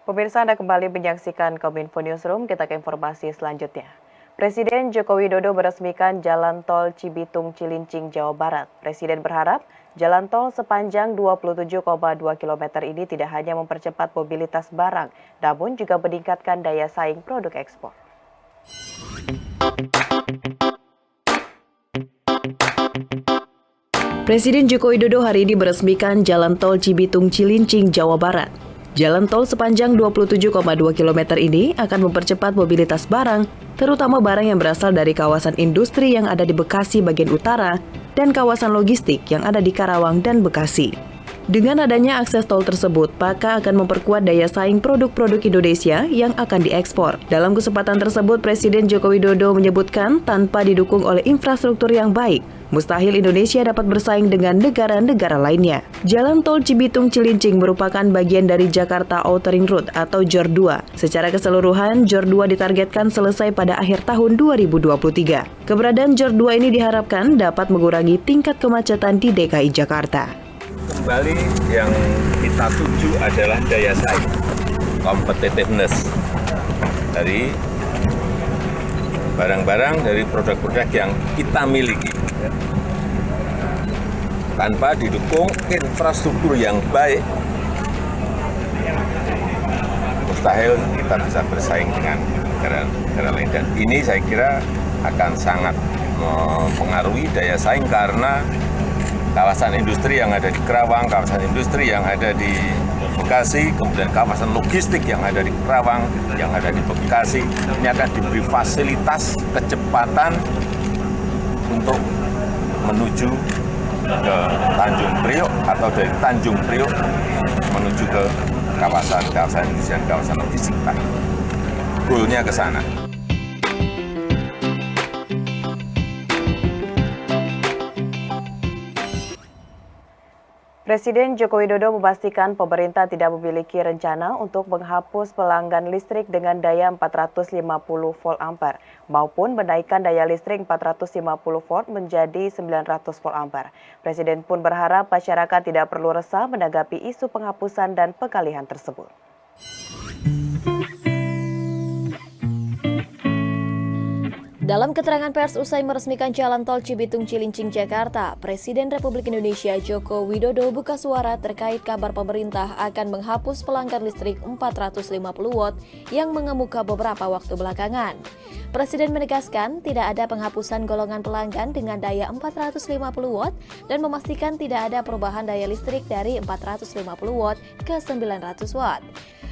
Pemirsa, Anda kembali menyaksikan Kominfo Newsroom. Kita ke informasi selanjutnya. Presiden Joko Widodo meresmikan Jalan Tol Cibitung Cilincing, Jawa Barat. Presiden berharap jalan tol sepanjang 27,2 km ini tidak hanya mempercepat mobilitas barang, namun juga meningkatkan daya saing produk ekspor. Presiden Joko Widodo hari ini meresmikan Jalan Tol Cibitung Cilincing, Jawa Barat. Jalan tol sepanjang 27,2 km ini akan mempercepat mobilitas barang, terutama barang yang berasal dari kawasan industri yang ada di Bekasi bagian utara dan kawasan logistik yang ada di Karawang dan Bekasi. Dengan adanya akses tol tersebut, maka akan memperkuat daya saing produk-produk Indonesia yang akan diekspor. Dalam kesempatan tersebut, Presiden Joko Widodo menyebutkan tanpa didukung oleh infrastruktur yang baik, mustahil Indonesia dapat bersaing dengan negara-negara lainnya. Jalan tol Cibitung Cilincing merupakan bagian dari Jakarta Outer Ring Road atau JOR 2. Secara keseluruhan, JOR 2 ditargetkan selesai pada akhir tahun 2023. Keberadaan JOR 2 ini diharapkan dapat mengurangi tingkat kemacetan di DKI Jakarta. Kembali yang kita tuju adalah daya saing, competitiveness dari barang-barang, dari produk-produk yang kita miliki. Tanpa didukung infrastruktur yang baik, mustahil kita bisa bersaing dengan negara lain. Dan ini saya kira akan sangat mempengaruhi daya saing karena kawasan industri yang ada di Karawang, kawasan industri yang ada di Bekasi, kemudian kawasan logistik yang ada di Karawang, yang ada di Bekasi, ini akan diberi fasilitas kecepatan untuk menuju ke Tanjung Priok atau dari Tanjung Priok menuju ke kawasan industri dan kawasan logistik. Goalnya ke sana. Presiden Joko Widodo memastikan pemerintah tidak memiliki rencana untuk menghapus pelanggan listrik dengan daya 450 volt ampere maupun menaikkan daya listrik 450 volt menjadi 900 volt ampere. Presiden pun berharap masyarakat tidak perlu resah menanggapi isu penghapusan dan pengalihan tersebut. Dalam keterangan pers usai meresmikan Jalan Tol Cibitung Cilincing, Jakarta, Presiden Republik Indonesia Joko Widodo buka suara terkait kabar pemerintah akan menghapus pelanggan listrik 450 watt yang mengemuka beberapa waktu belakangan. Presiden menegaskan tidak ada penghapusan golongan pelanggan dengan daya 450 watt dan memastikan tidak ada perubahan daya listrik dari 450 watt ke 900 watt.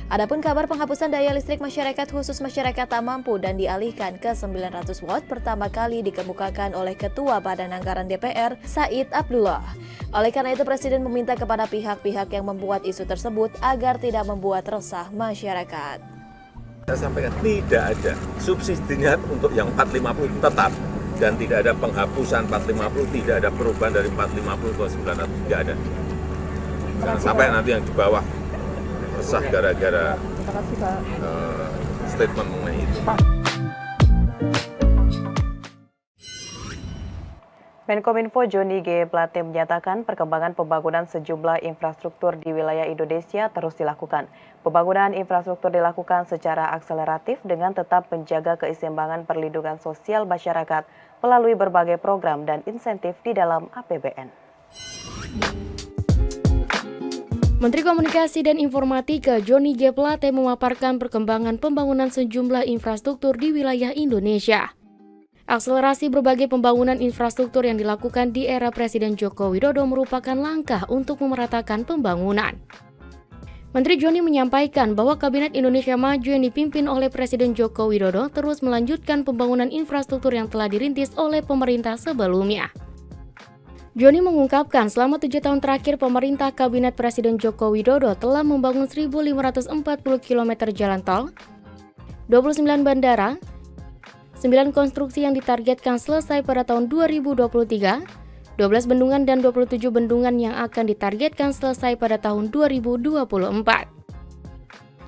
Adapun kabar penghapusan daya listrik masyarakat khusus masyarakat tak mampu dan dialihkan ke 900 watt pertama kali dikemukakan oleh Ketua Badan Anggaran DPR, Said Abdullah. Oleh karena itu, Presiden meminta kepada pihak-pihak yang membuat isu tersebut agar tidak membuat resah masyarakat. Saya sampaikan tidak ada subsidinya untuk yang 450 tetap dan tidak ada penghapusan 450, tidak ada perubahan dari 450 ke 900, tidak ada. Jangan sampai nanti yang di bawah resah gara-gara statement mengenai itu. Menkominfo Johnny G. Plate menyatakan perkembangan pembangunan sejumlah infrastruktur di wilayah Indonesia terus dilakukan. Pembangunan infrastruktur dilakukan secara akseleratif dengan tetap menjaga keseimbangan perlindungan sosial masyarakat melalui berbagai program dan insentif di dalam APBN. Menteri Komunikasi dan Informatika Johnny G. Plate memaparkan perkembangan pembangunan sejumlah infrastruktur di wilayah Indonesia. Akselerasi berbagai pembangunan infrastruktur yang dilakukan di era Presiden Joko Widodo merupakan langkah untuk memeratakan pembangunan. Menteri Johnny menyampaikan bahwa Kabinet Indonesia Maju yang dipimpin oleh Presiden Joko Widodo terus melanjutkan pembangunan infrastruktur yang telah dirintis oleh pemerintah sebelumnya. Johnny mengungkapkan selama 7 tahun terakhir pemerintah Kabinet Presiden Joko Widodo telah membangun 1.540 km jalan tol, 29 bandara, 9 konstruksi yang ditargetkan selesai pada tahun 2023, 12 bendungan dan 27 bendungan yang akan ditargetkan selesai pada tahun 2024.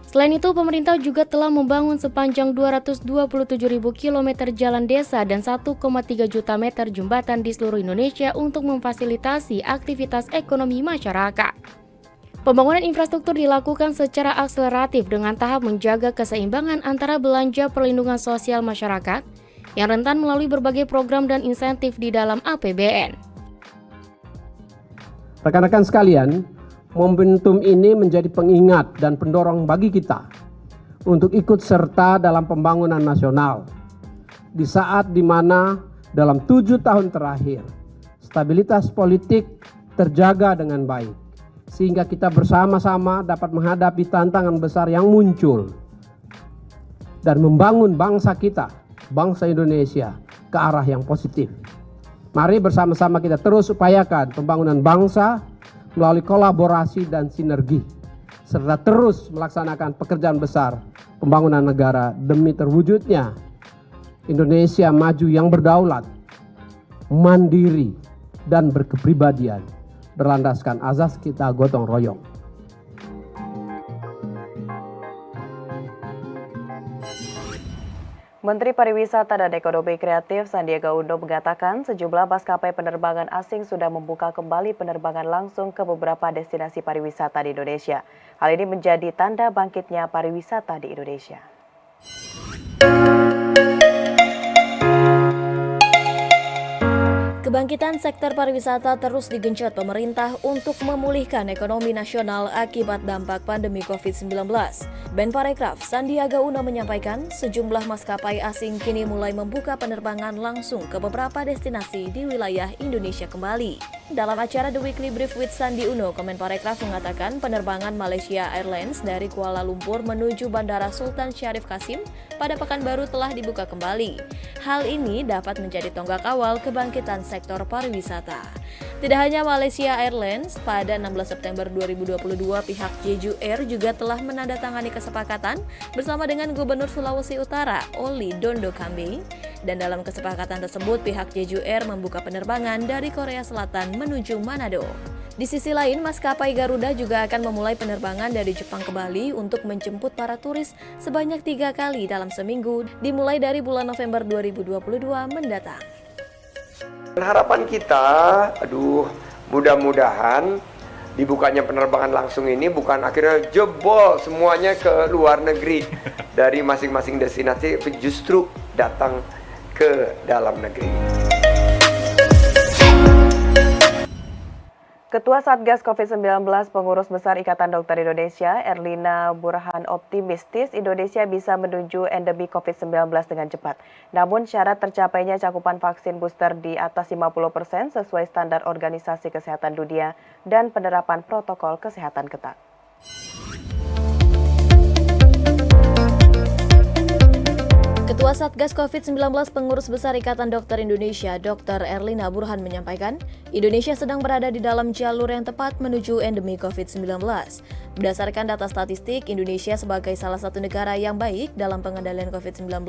Selain itu, pemerintah juga telah membangun sepanjang 227.000 km jalan desa dan 1,3 juta meter jembatan di seluruh Indonesia untuk memfasilitasi aktivitas ekonomi masyarakat. Pembangunan infrastruktur dilakukan secara akseleratif dengan tahap menjaga keseimbangan antara belanja perlindungan sosial masyarakat yang rentan melalui berbagai program dan insentif di dalam APBN. Rekan-rekan sekalian, momentum ini menjadi pengingat dan pendorong bagi kita untuk ikut serta dalam pembangunan nasional di saat di mana dalam 7 tahun terakhir stabilitas politik terjaga dengan baik, sehingga kita bersama-sama dapat menghadapi tantangan besar yang muncul dan membangun bangsa kita, bangsa Indonesia, ke arah yang positif. Mari bersama-sama kita terus upayakan pembangunan bangsa melalui kolaborasi dan sinergi, serta terus melaksanakan pekerjaan besar pembangunan negara demi terwujudnya Indonesia maju yang berdaulat, mandiri, dan berkepribadian, berlandaskan azas kita gotong royong. Menteri Pariwisata dan Ekonomi Kreatif Sandiaga Uno mengatakan sejumlah maskapai penerbangan asing sudah membuka kembali penerbangan langsung ke beberapa destinasi pariwisata di Indonesia. Hal ini menjadi tanda bangkitnya pariwisata di Indonesia. Kebangkitan sektor pariwisata terus digenjot pemerintah untuk memulihkan ekonomi nasional akibat dampak pandemi COVID-19. Menparekraf Sandiaga Uno menyampaikan sejumlah maskapai asing kini mulai membuka penerbangan langsung ke beberapa destinasi di wilayah Indonesia kembali. Dalam acara The Weekly Brief with Sandi Uno, Kemenparekraf mengatakan penerbangan Malaysia Airlines dari Kuala Lumpur menuju Bandara Sultan Syarif Kasim pada Pekanbaru telah dibuka kembali. Hal ini dapat menjadi tonggak awal kebangkitan sektor pariwisata. Tidak hanya Malaysia Airlines, pada 16 September 2022 pihak Jeju Air juga telah menandatangani kesepakatan bersama dengan Gubernur Sulawesi Utara, Oli Dondo Kambi. Dan dalam kesepakatan tersebut pihak Jeju Air membuka penerbangan dari Korea Selatan menuju Manado. Di sisi lain, maskapai Garuda juga akan memulai penerbangan dari Jepang ke Bali untuk menjemput para turis sebanyak 3 kali dalam seminggu, dimulai dari bulan November 2022 mendatang. Harapan kita, mudah-mudahan dibukanya penerbangan langsung ini bukan akhirnya jebol semuanya ke luar negeri dari masing-masing destinasi, justru datang ke dalam negeri. Ketua Satgas COVID-19 Pengurus Besar Ikatan Dokter Indonesia, Erlina Burhan optimistis Indonesia bisa menuju endemi COVID-19 dengan cepat. Namun syarat tercapainya cakupan vaksin booster di atas 50% sesuai standar Organisasi Kesehatan Dunia dan penerapan protokol kesehatan ketat. Ketua Satgas COVID-19 Pengurus Besar Ikatan Dokter Indonesia, Dr. Erlina Burhan menyampaikan, Indonesia sedang berada di dalam jalur yang tepat menuju endemi COVID-19. Berdasarkan data statistik, Indonesia sebagai salah satu negara yang baik dalam pengendalian COVID-19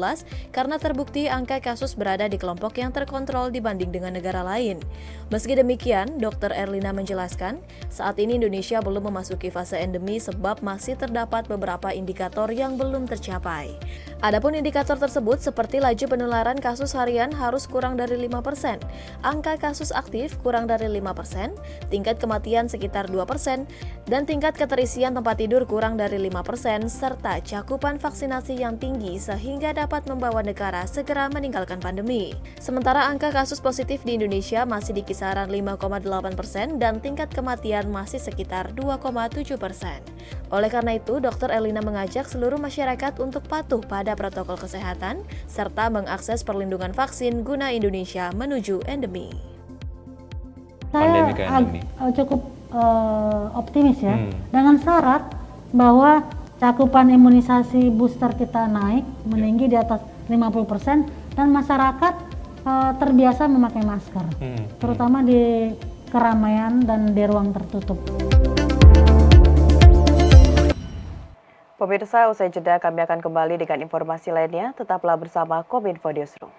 karena terbukti angka kasus berada di kelompok yang terkontrol dibanding dengan negara lain. Meski demikian, Dr. Erlina menjelaskan, saat ini Indonesia belum memasuki fase endemi sebab masih terdapat beberapa indikator yang belum tercapai. Adapun indikator tersebut seperti laju penularan kasus harian harus kurang dari 5%, angka kasus aktif kurang dari 5%, tingkat kematian sekitar 2%, dan tingkat keterisian tempat tidur kurang dari 5%, serta cakupan vaksinasi yang tinggi sehingga dapat membawa negara segera meninggalkan pandemi. Sementara angka kasus positif di Indonesia masih di kisaran 5,8% dan tingkat kematian masih sekitar 2,7%. Oleh karena itu, Dr. Erlina mengajak seluruh masyarakat untuk patuh pada protokol kesehatan serta mengakses perlindungan vaksin guna Indonesia menuju endemi. Saya cukup optimis ya, dengan syarat bahwa cakupan imunisasi booster kita naik, meninggi di atas 50% dan masyarakat terbiasa memakai masker, terutama di keramaian dan di ruang tertutup. Pemirsa, usai jeda kami akan kembali dengan informasi lainnya. Tetaplah bersama Kominfo Newsroom.